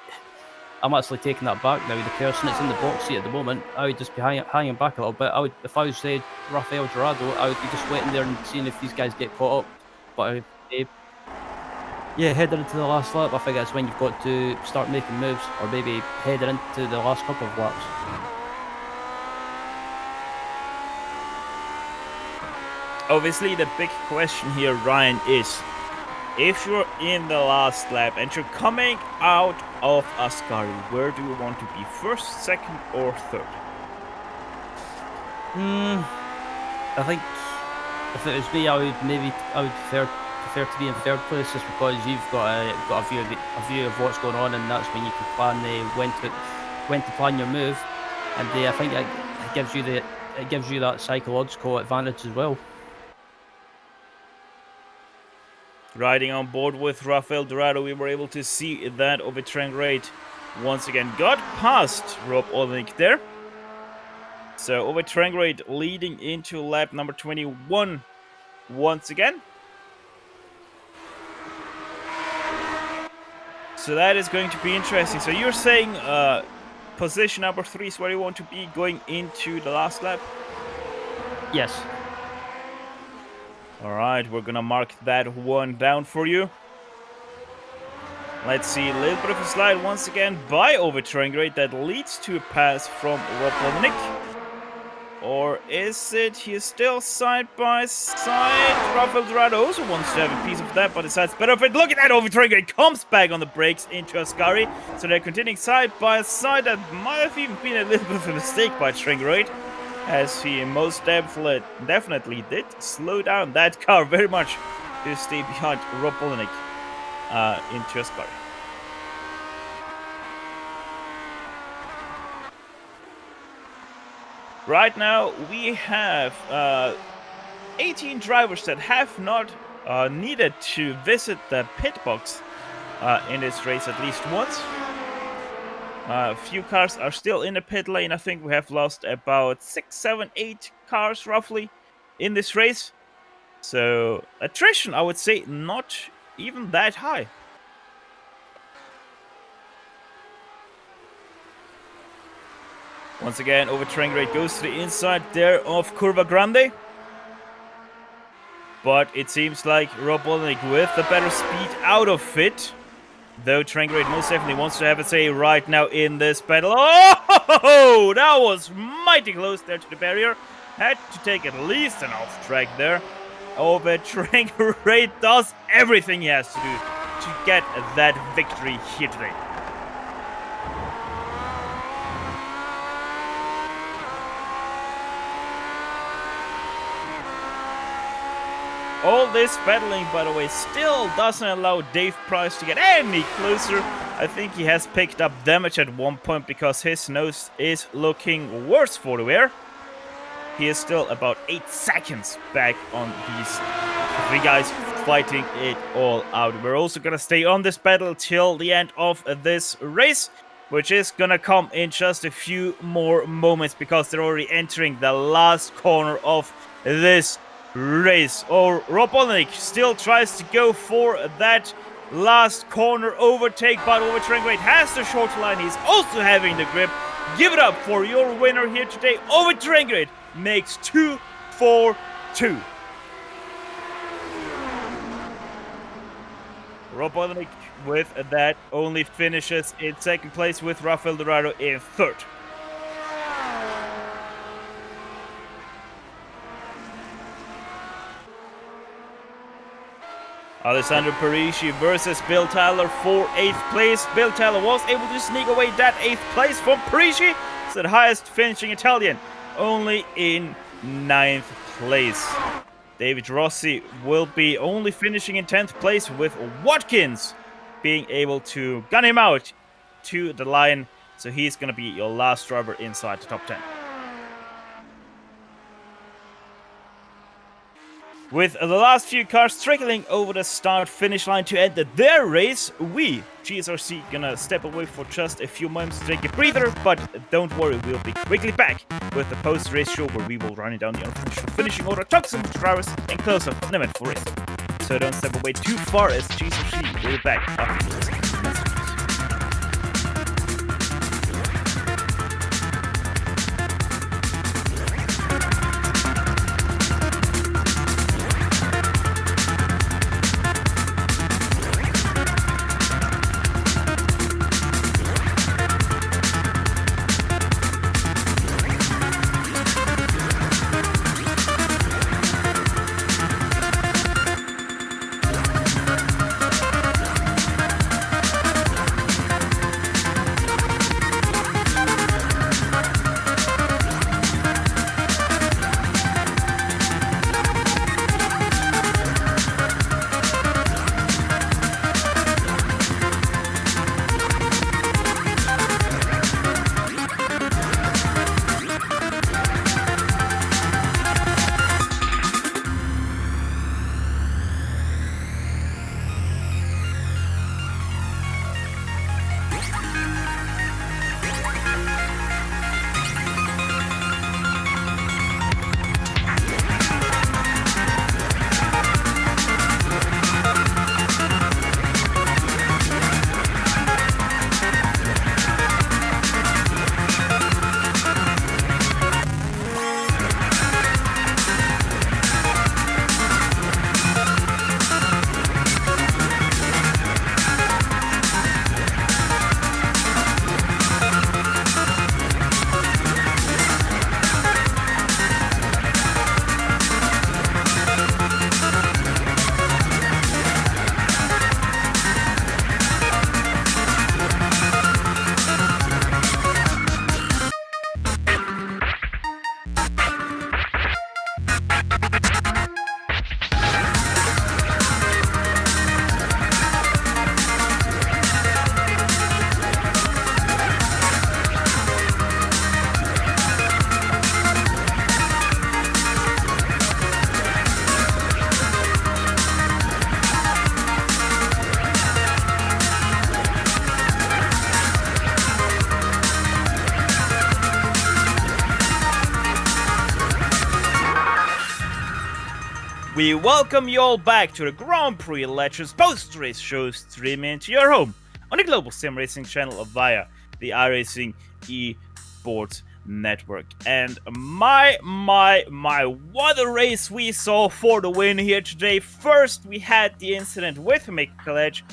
I'm actually taking that back now. The person that's in the box seat at the moment, I would just be hanging back a little bit. If I was Rafael Dorado, I would be just waiting there and seeing if these guys get caught up. But heading into the last lap, I think that's when you've got to start making moves, or maybe heading into the last couple of laps. Obviously, the big question here, Ryan, is if you're in the last lap and you're coming out of Ascari, where do you want to be? First, second, or third? I think if it was me, I would prefer to be in third place, just because you've got a view of what's going on, and that's when you can plan when to plan your move, and I think it gives you that psychological advantage as well. Riding on board with Rafael Dorado, we were able to see that Over Traingrade once again got past Rob Olenek there. So Over Traingrade leading into lap number 21 once again. So that is going to be interesting. So you're saying position number 3 is where you want to be going into the last lap? Yes. Alright, we're gonna mark that one down for you. Let's see, a little bit of a slide once again by Over Traingrade that leads to a pass from Rob Olenek. Or is it he's still side by side? Rafael Dorado also wants to have a piece of that, but decides better of it. Look at that, Over Traingrade comes back on the brakes into Ascari. So they're continuing side by side. That might have even been a little bit of a mistake by Traingrade, as he most definitely did slow down that car very much to stay behind Rob Olenek into Ascari. Right now we have 18 drivers that have not needed to visit the pit box in this race at least once. A few cars are still in the pit lane. I think we have lost about 6, 7, 8 cars roughly in this race. So attrition, I would say, not even that high. Once again, Over Traingrade goes to the inside there of Curva Grande. But it seems like Rob Olenek with the better speed out of it. Though Trangrate most definitely wants to have a say right now in this battle. Oh, that was mighty close there to the barrier. Had to take at least an off track there. Oh, but Trangrate does everything he has to do to get that victory here today. All this battling, by the way, still doesn't allow Dave Price to get any closer. I think he has picked up damage at one point because his nose is looking worse for the wear. He is still about 8 seconds back on these three guys fighting it all out. We're also going to stay on this battle till the end of this race, which is going to come in just a few more moments because they're already entering the last corner of this race. Oh, Rob Olenek still tries to go for that last corner overtake, but Trangrate has the short line. He's also having the grip. Give it up for your winner here today. Trangrate makes 2-4-2. Rob Olenek with that only finishes in second place with Rafael Dorado in third. Alessandro Parisi versus Bill Tyler for 8th place. Bill Tyler was able to sneak away that 8th place from Parisi. It's the highest finishing Italian, only in 9th place. David Rossi will be only finishing in 10th place, with Watkins being able to gun him out to the line. So he's going to be your last driver inside the top 10. With the last few cars trickling over the start-finish line to end their race, we, GSRC, gonna step away for just a few moments to take a breather, but don't worry, we'll be quickly back with the post-race show where we will run down the unofficial finishing order, talk some drivers, and close up an eventful race. So don't step away too far as GSRC will be back after this message. We welcome you all back to the Grand Prix Legends post-race show streaming to your home on the global SimRacing channel via the iRacing eSports network. And my, what a race we saw for the win here today. First, we had the incident with Mick College,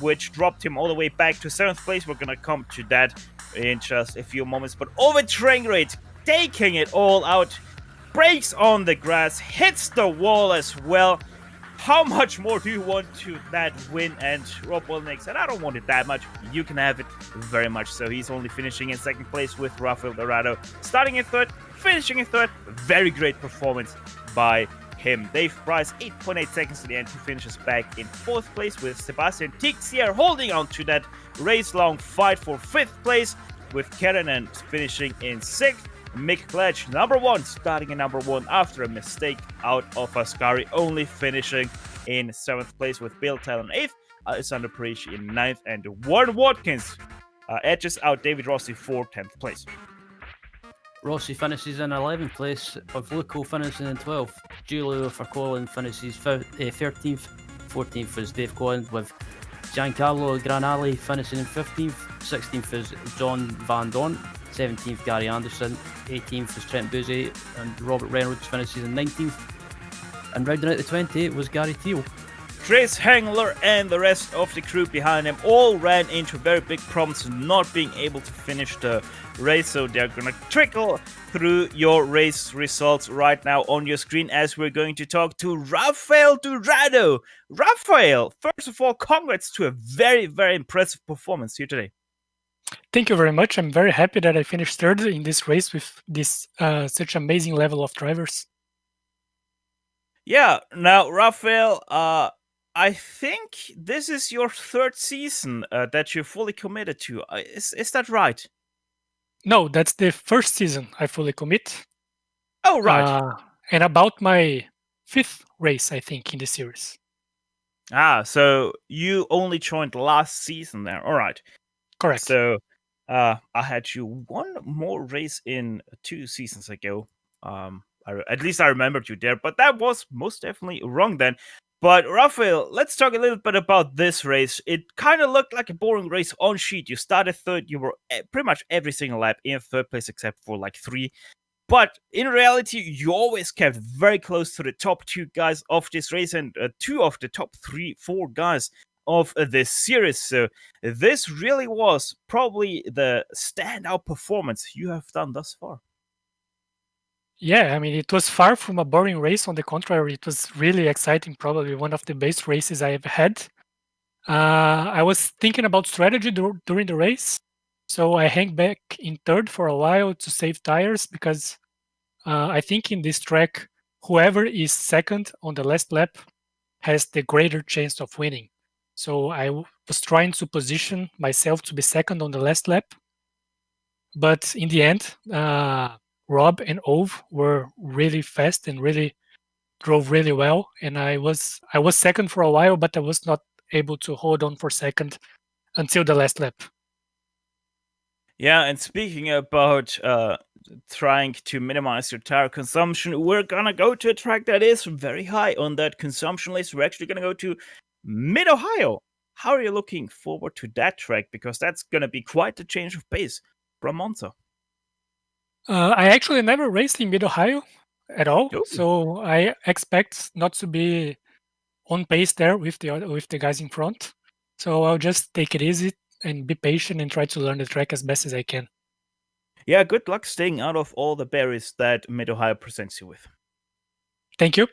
which dropped him all the way back to 7th place. We're gonna come to that in just a few moments. But over train rate, taking it all out, brakes on the grass, hits the wall as well. How much more do you want to that win? And Rob Wilnick said, I don't want it that much. You can have it very much. So he's only finishing in 2nd place with Rafael Dorado. Starting in 3rd, finishing in 3rd. Very great performance by him. Dave Price, 8.8 seconds to the end. He finishes back in 4th place with Sebastian Tixier holding on to that race-long fight for 5th place with Keranen finishing in 6th. Mick Kletch, number 1, starting in number 1 after a mistake out of Ascari, only finishing in 7th place with Bill Tell in 8th, Alessandro Parisi in 9th, and Warren Watkins edges out David Rossi for 10th place. Rossi finishes in 11th place, with Luco finishing in 12th. Giulio for Colin finishes 13th. 14th is Dave Colin, with Giancarlo Granali finishing in 15th. 16th is John Van Dorn. 17th, Gary Anderson. 18th is Trent Buzzi, and Robert Reynolds finishes in 19th. And rounding out the 20 was Gary Teal. Trace Hengler and the rest of the crew behind him all ran into very big problems not being able to finish the race, so they're gonna trickle through your race results right now on your screen as we're going to talk to Rafael Dorado. Rafael, first of all, congrats to a very, very impressive performance here today. Thank you very much. I'm very happy that I finished 3rd in this race with this such amazing level of drivers. Yeah, now Rafael, I think this is your 3rd season that you're fully committed to. Is that right? No, that's the 1st season I fully commit. Oh, right. And about my 5th race, I think, in the series. So you only joined last season there. All right. Correct. So I had you one more race in 2 seasons ago. At least I remembered you there, but that was most definitely wrong then. But Rafael, let's talk a little bit about this race. It kind of looked like a boring race on sheet. You started 3rd. You were pretty much every single lap in 3rd place except for like 3. But in reality, you always kept very close to the top 2 guys of this race and 2 of the top 4 guys of this series. So this really was probably the standout performance you have done thus far. Yeah, I mean, it was far from a boring race. On the contrary, it was really exciting, probably one of the best races I have had. I was thinking about strategy during the race, so I hang back in 3rd for a while to save tires because I think in this track, whoever is 2nd on the last lap has the greater chance of winning. So I was trying to position myself to be 2nd on the last lap. But in the end, Rob and Ove were really fast and really drove really well. And I was 2nd for a while, but I was not able to hold on for 2nd until the last lap. Yeah, and speaking about trying to minimize your tire consumption, we're gonna go to a track that is very high on that consumption list. We're actually gonna go to Mid-Ohio. How are you looking forward to that track? Because that's gonna be quite a change of pace from Monza. I actually never raced in Mid-Ohio at all, Ooh. so I expect not to be on pace there with the guys in front. So I'll just take it easy and be patient and try to learn the track as best as I can. Yeah, good luck staying out of all the berries that Mid-Ohio presents you with. Thank you.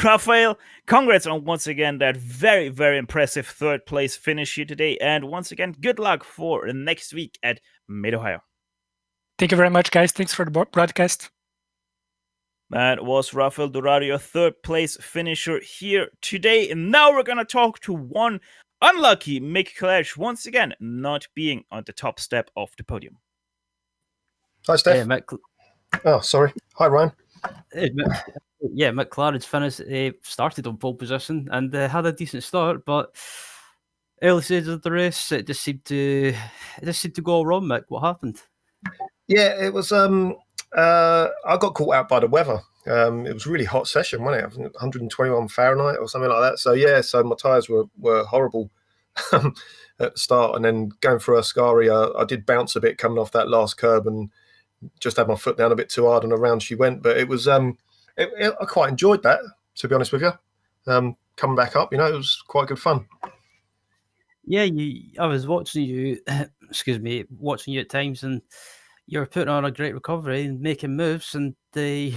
Rafael, congrats on once again that very, very impressive 3rd place finish here today. And once again, good luck for next week at Mid-Ohio. Thank you very much, guys. Thanks for the broadcast. That was Rafael Dorado, your 3rd place finisher here today. And now we're going to talk to one unlucky Mick Kletch, once again not being on the top step of the podium. Hi, Steph. Yeah, Mick. Oh, sorry. Hi, Ryan. Mick Claridge started on pole position and had a decent start, but early stages of the race, it just seemed to go all wrong. Mick, what happened? Yeah, it was. I got caught out by the weather. It was a really hot session, wasn't it? I think 121 Fahrenheit or something like that. So my tyres were horrible at the start, and then going through Ascari, I did bounce a bit coming off that last curb and just had my foot down a bit too hard, and around she went. But it was I quite enjoyed that, to be honest with you. Coming back up, it was quite good fun. Yeah, I was watching you, excuse me, watching you at times, and you were putting on a great recovery and making moves, and in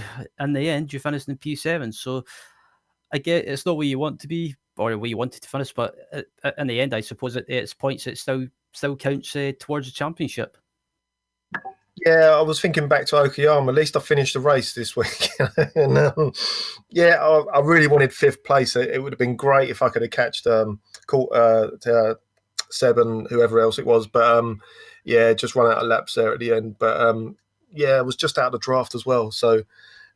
the end, you finished in P7. So I get it's not where you want to be or where you wanted to finish, but in the end, I suppose it's points that still counts towards the championship. Yeah, I was thinking back to Okayama. At least I finished the race this week. And yeah, I really wanted 5th place. It would have been great if I could have caught Seb and whoever else it was. But yeah, just run out of laps there at the end. But yeah, I was just out of the draft as well. So,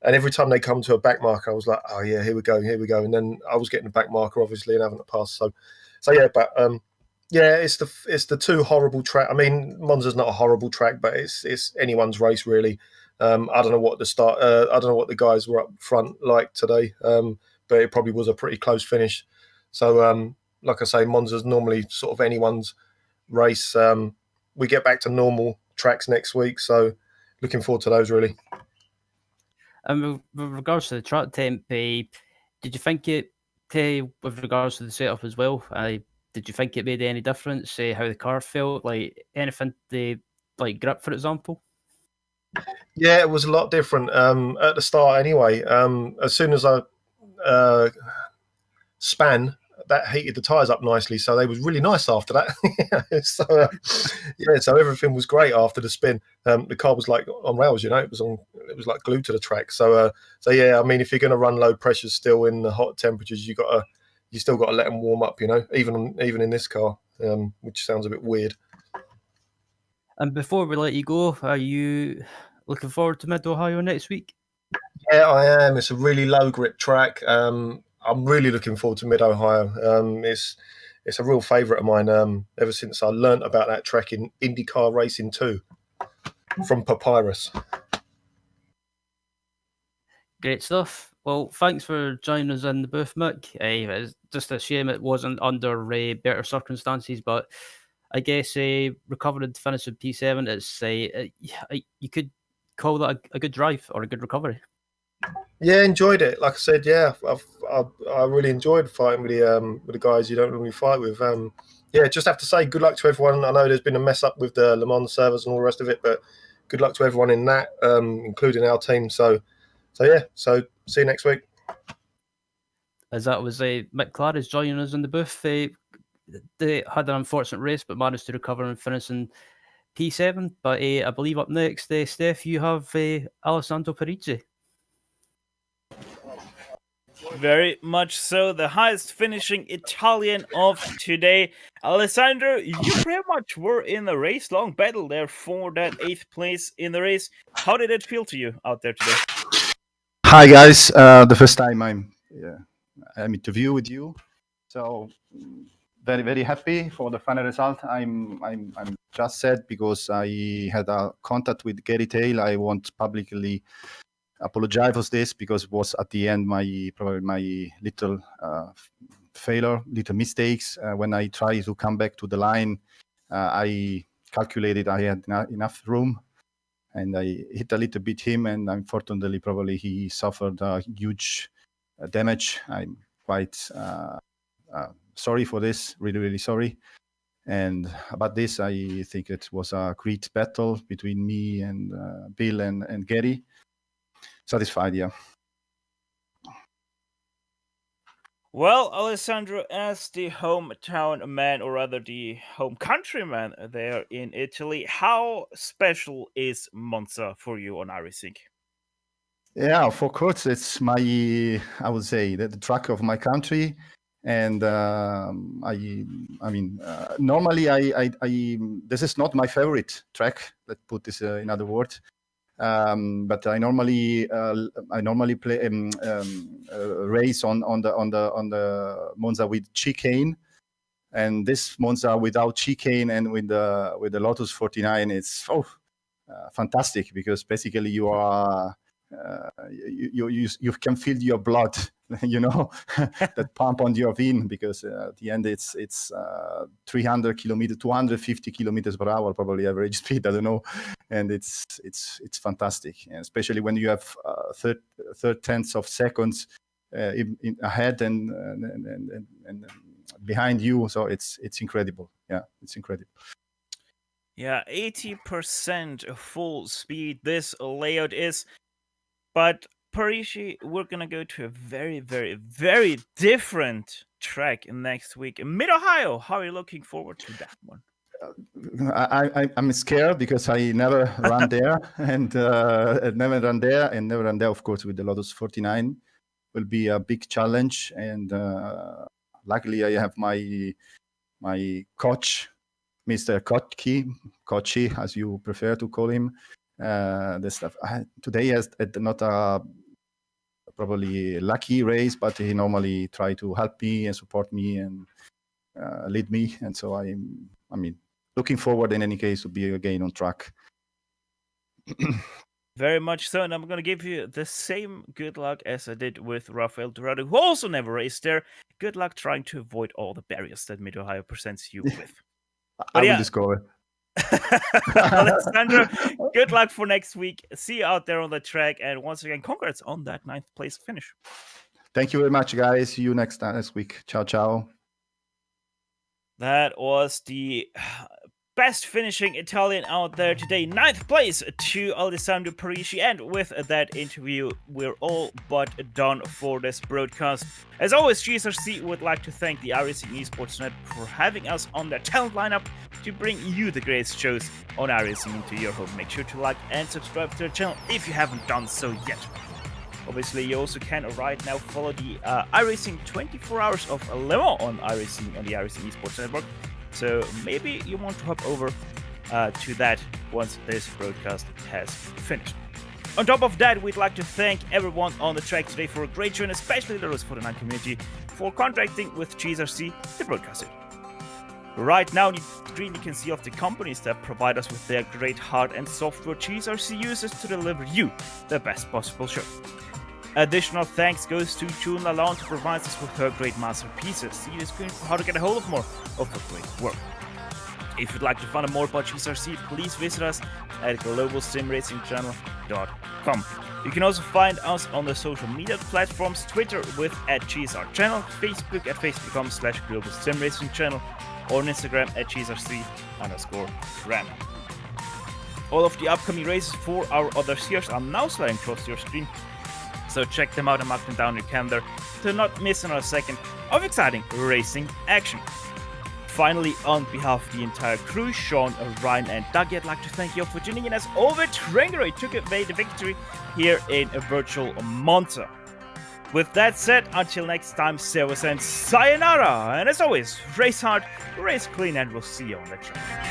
and every time they come to a back marker, I was like, oh yeah, here we go. And then I was getting the back marker, obviously, and having to pass. So yeah, but yeah, it's the two horrible track. I mean, Monza's not a horrible track, but it's anyone's race really. I don't know what I don't know what the guys were up front like today, but it probably was a pretty close finish. So, like I say, Monza's normally sort of anyone's race. We get back to normal tracks next week, so looking forward to those really. And with regards to the track temp, did you think it, with regards to the setup as well, did you think it made any difference, how the car felt, like anything, like grip, for example? Yeah, it was a lot different at the start anyway. As soon as I span, that heated the tyres up nicely, so they was really nice after that. So everything was great after the spin. The car was like on rails, it was like glued to the track. So yeah, I mean, if you're going to run low pressures still in the hot temperatures, you still got to let them warm up, even in this car, which sounds a bit weird. And before we let you go, are you looking forward to Mid Ohio next week? Yeah, I am. It's a really low grip track. I'm really looking forward to Mid Ohio. It's a real favourite of mine. Ever since I learnt about that track in IndyCar Racing 2 from Papyrus. Great stuff. Well, thanks for joining us in the booth, Mick. It's just a shame it wasn't under better circumstances, but I guess recovering to finish with P7, you could call that a good drive or a good recovery. Yeah, enjoyed it. Like I said, yeah, I really enjoyed fighting with the guys you don't normally fight with. Yeah, just have to say good luck to everyone. I know there's been a mess up with the Le Mans servers and all the rest of it, but good luck to everyone in that, including our team. So yeah, so see you next week. As that was Mick Claridge joining us in the booth. They had an unfortunate race, but managed to recover and finish in P7. But I believe up next, Steph, you have Alessandro Parigi. Very much so. The highest finishing Italian of today. Alessandro, you pretty much were in a race-long battle there for that 8th place in the race. How did it feel to you out there today? Hi guys, the first time I'm interview with you, so very very happy for the final result. I'm just sad because I had a contact with Gary Tail. I want publicly apologize for this because it was at the end probably my little failure, little mistakes. When I tried to come back to the line, I calculated I had enough room, and I hit a little bit him, and unfortunately probably he suffered a huge damage. I'm quite sorry for this, really really sorry. And about this, I think it was a great battle between me and Bill and Gary. Satisfied, yeah. Well, Alessandro, as the hometown man, or rather the home countryman there in Italy, how special is Monza for you on iRacing? Yeah, of course, it's I would say, the track of my country. And normally this is not my favorite track. Let's put this in other words. But I normally play race on the Monza with chicane, and this Monza without chicane and with the Lotus 49, it's fantastic, because basically you are you can feel your blood, that pump on your vein, because at the end it's 300 kilometers, 250 kilometers per hour, probably average speed, I don't know, and it's fantastic, and especially when you have third tenths of seconds in ahead and behind you. So it's incredible. Yeah, it's incredible. Yeah, 80% full speed this layout is. But Parisi, we're gonna go to a very, very, very different track next week. Mid-Ohio, how are you looking forward to that one? I'm scared because I never run there and never run there, of course, with the Lotus 49 will be a big challenge. And luckily I have my coach, Mr. Kochi, as you prefer to call him. The stuff today has not a probably lucky race, but he normally try to help me and support me and lead me. And so I mean, looking forward in any case to be again on track. Very much so, and I'm going to give you the same good luck as I did with Rafael Dorado, who also never raced there. Good luck trying to avoid all the barriers that Mid-Ohio presents you with. I will discover. Alessandro, good luck for next week. See you out there on the track, and once again, congrats on that 9th place finish. Thank you very much, guys. See you next week. Ciao, ciao. That was the best finishing Italian out there today. 9th place to Alessandro Parisi. And with that interview, we're all but done for this broadcast. As always, GSRC would like to thank the iRacing Esports Network for having us on their talent lineup to bring you the greatest shows on iRacing into your home. Make sure to like and subscribe to their channel if you haven't done so yet. Obviously, you also can right now follow the iRacing 24 Hours of Le Mans on iRacing on the iRacing Esports Network. So maybe you want to hop over to that once this broadcast has finished. On top of that, we'd like to thank everyone on the track today for a great show, and especially the Lotus 49 community for contracting with GSRC to broadcast it. Right now, on the screen, you can see of the companies that provide us with their great hard and software GSRC uses to deliver you the best possible show. Additional thanks goes to June Lalonde, who provides us with her great masterpieces. See the screen for how to get a hold of more of her great work. If you'd like to find out more about GSRC, please visit us at globalsimracingchannel.com. You can also find us on the social media platforms, Twitter with @GSRChannel, Facebook at facebook.com/globalsimracingchannel, or on Instagram at GSRC_RAM. All of the upcoming races for our other series are now sliding across your screen, so check them out and mark them down your calendar to not miss another second of exciting racing action. Finally, on behalf of the entire crew, Sean, Ryan, and Dougie, I'd like to thank you all for tuning in as Over Trengere took away the victory here in a virtual Monza. With that said, until next time, servus and sayonara, and as always, race hard, race clean, and we'll see you on the track.